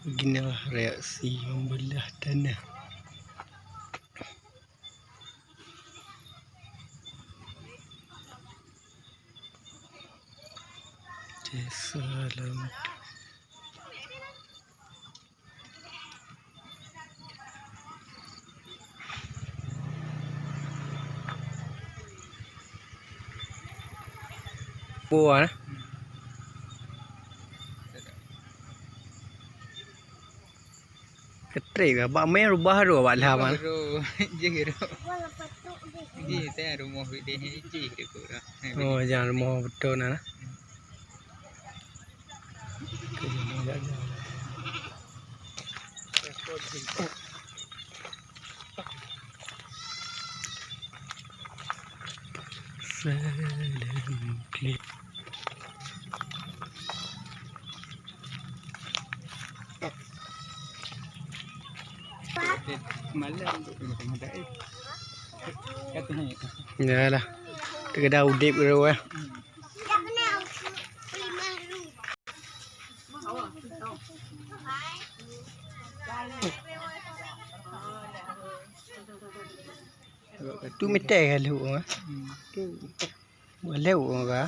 Beginilah reaksi membelah tanah. Salam. Buah nah. Ketrik ke? Bak main rubah tu bak lah mana? Je tu. Je saya rumah dia je dekat dah. Oh, jangan rumah betul nah. Salam klip. Malam tu mudah katanya. Yalah. Terkedah udip dulu eh. Tu metai kalau ah. Tu boleh ke?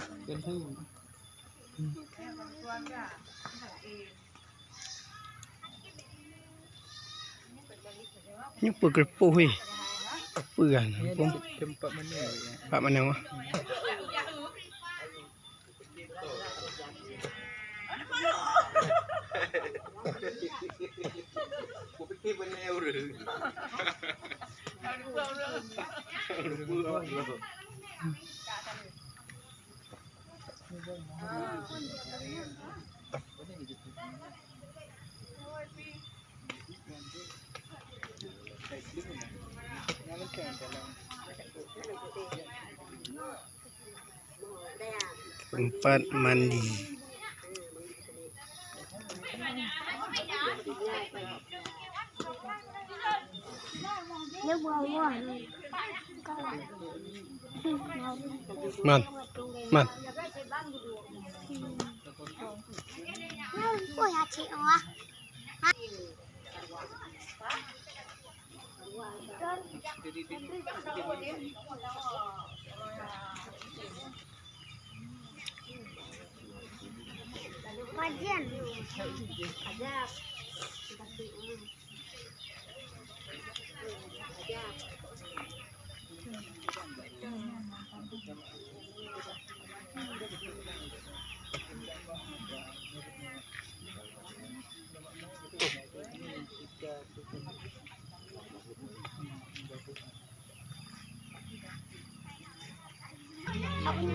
Ni pergerpuh weh. Apa kan? Tempat mana? Tempat mana ah? Fikir benda orang. Tempat mandi. Man. Man. Kajian. Aku